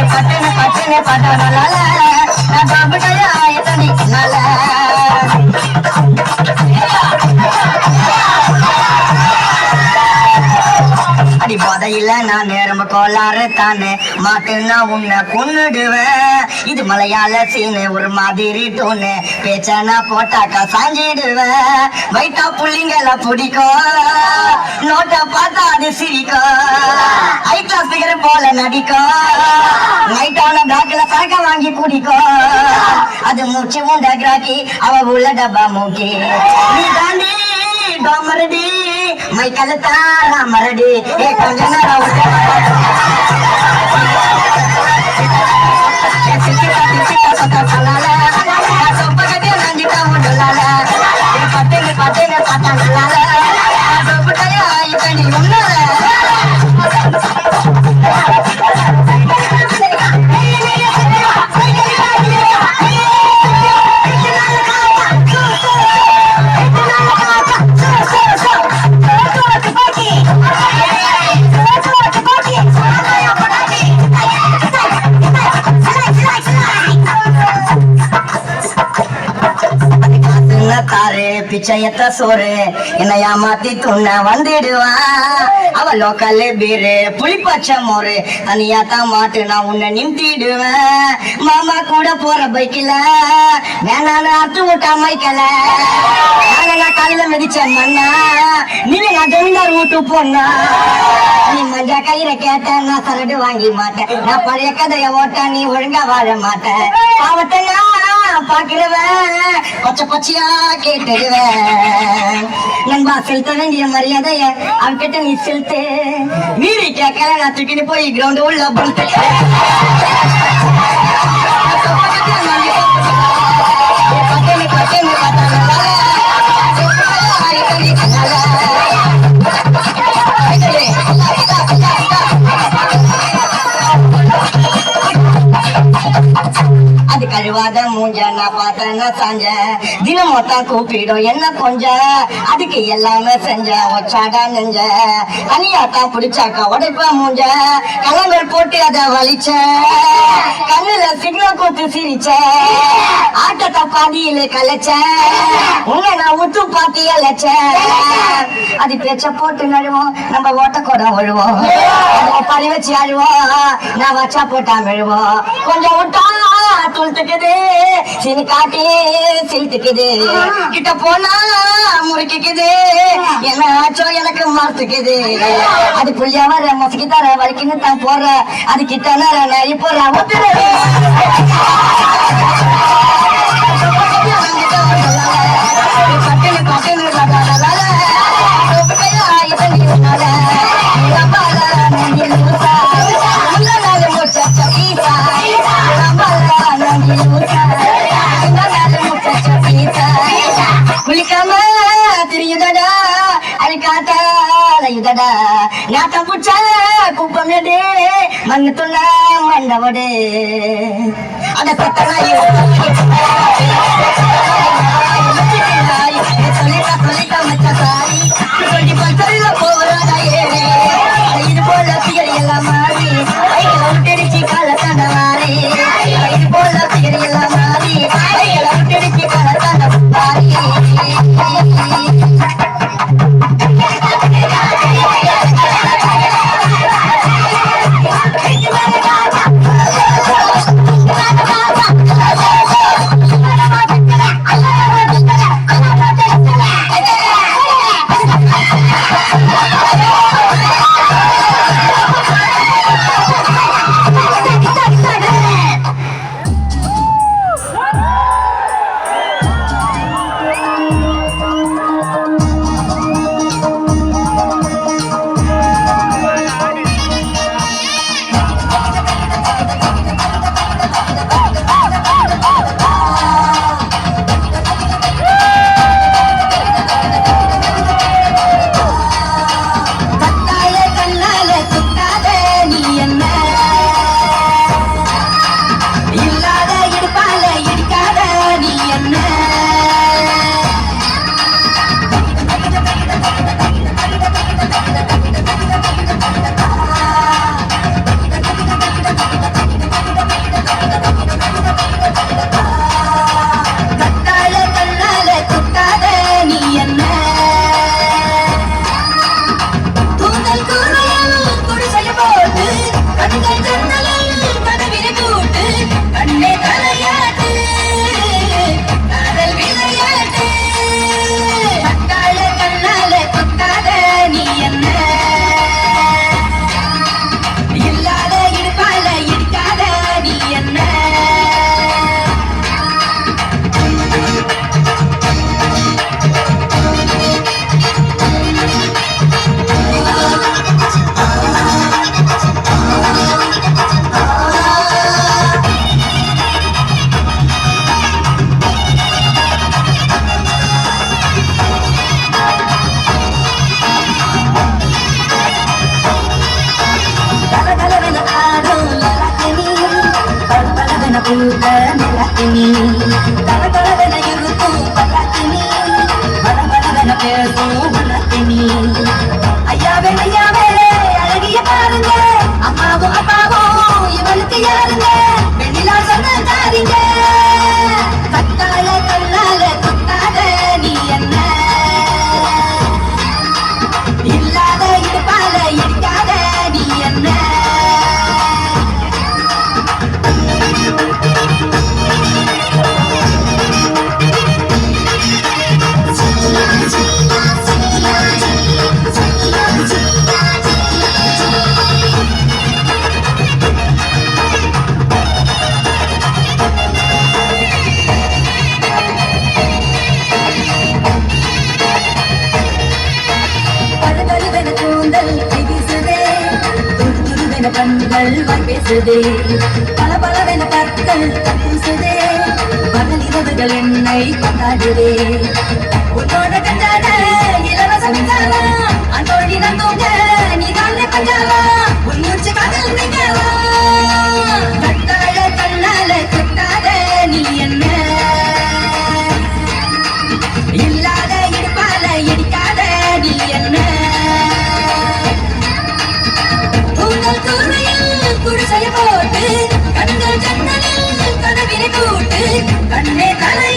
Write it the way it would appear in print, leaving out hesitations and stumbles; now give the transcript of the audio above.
பட்டுன்னு பட்டுன்னு பட்டனால நான் பாபுடைய ஆயத்தடி நல்ல அடி போதையில நான் நேரம் கோளாறு தானே மாட்டுன்னா உன்னை கொன்னுடுவேன் இது மலையாள சீனு ஒரு மாதிரி டோனு பேச்சனா போட்டாக்கா சாஞ்சிடுவேன் வைட்டா புள்ளிங்கள பிடிக்கும் நோட்டை பார்த்தா அது சிரிக்கும் ஐ கிளாஸ் பிகர் போல நடிக்கும் நைட்டான பேக்ல சரக்க வாங்கி குடிக்கும் அது மூச்சு உண்ட கிராக்கி அவ உள்ள டப்பா மூக்கி நீ தாண்டி டோமரடி மை கலத்தாரா மரடி ஏ கொஞ்ச நேரம் பட்டுங்க பட்டுங்க பார்த்தா பிச்சையத்த சோறு என்ன ஏமாத்தி துண்ண வந்துடுவான் அவ லோக்கல் பீரு புளிப்பச்சை மோரு தனியா தான் மாட்டு நான் உன்னை நிமித்திடுவேன் மாமா கூட போற பைக்கில வேணான்னு அத்து விட்டா மைக்கல நான் காலையில மிதிச்ச மண்ணா நீங்க நான் ஜமீன்தார் வீட்டு போனா நீ மஞ்சா கயிற கேட்ட நான் சரடு வாங்கி மாட்டேன் நான் பழைய கதைய ஓட்ட நீ ஒழுங்கா வாழ மாட்டேன் பாவத்தையா பாக்குறவன் கொச்ச கொச்சையா கேட்டுடுவேன் நண்பா செலுத்த வேண்டிய மரியாதைய அவகிட்ட நீ செலுத்து மீறி கேட்கல நான் தூக்கிட்டு போய் கிரவுண்ட் உள்ள போட்டு அது கழுவாத மூஞ்ச நான் பார்த்தேன்னா சாஞ்ச தினம் மொத்தம் கூப்பிடும் என்ன கொஞ்சம் அதுக்கு எல்லாமே செஞ்ச ஒச்சாடா நெஞ்ச அனியாத்தான் பிடிச்சாக்கா உடைப்பா மூஞ்ச கலங்கள் போட்டு அதை வலிச்ச கண்ணுல சிக்னல் கொடுத்து சிரிச்ச ஆட்டத்தை பாதியில கலைச்ச உன்னை நான் உத்து பாத்தி அழைச்ச அது பேச்ச போட்டு நழுவோம் நம்ம ஓட்ட கூட விழுவோம் பறி வச்சு அழுவோம் நான் வச்சா போட்டா மெழுவோம் கொஞ்சம் விட்டா துளுத்துக்குது சினி காட்டி சிலுத்துக்குது கிட்ட போனா முறுக்கிக்குது என்ன ஆச்சோ எனக்கு மறுத்துக்குது அது புள்ளியா வர மசுக்கி தர வலிக்குன்னு தான் போற அது கிட்ட நேரம் நெறி போற பட்டுன்னு பட்டுன்னு குளிக்காம திரியுதடா அழிக்காத்தா நாட்டம் புச்ச குப்பமேடு மண்ணு துண்ண மண்டவோடு அட சத்தனாய் சொல்லிட்டா மச்ச சாரி சொல்லி பல்சரில போவராடா ஏழு இது போல பிகரி எல்லாம் மாறி விட்டடிச்சு கால தாண்ட மாறி இது போல பிகரி எல்லாம் மாறி விட்டடிச்சு கால தாண்ட மாறி கூட்டு கண்ணே தலையாட்டு காதல் விளையாட்டு பட்டாள கண்ணால கொத்தாத நீ என்ன இல்லாத இடுப்பால இடிக்காத நீ என்ன பூத்த நிலத்தினி தலதலவென இருக்கும் பலத்தினி பலபலவென பேசும் உலத்தினி ஐயாவே அழகிய பாருங்க அம்மாவும் அப்பாவும் இவனுக்கு யாருங்க வெளியிலா சொன்ன தாரிங்க கட்டால கண்ணால கொத்தாத நீ என்ன இல்லாத இடுப்பால இடிக்காத நீ என்ன கண்கள் பேசுதே பல பலவென பற்கள் பூசுதே பகல் இரவுகள் என்னை கொண்டாடுதே உன்னோட கண்டாட இலவச மின்சாரா அன்றோடி நான் தூங்க நீ தான் பஞ்சாலா உன் மூச்சு காதல் நிகழா கட்டாள கண்ணால கொட்டாத நீ என்ன இல்லாத இடுப்பால இடிக்காத நீ என்ன குடிசைய போட்டு கண்கள் ஜன்னலில் கனவினை கூட்டு கண்ணே தலை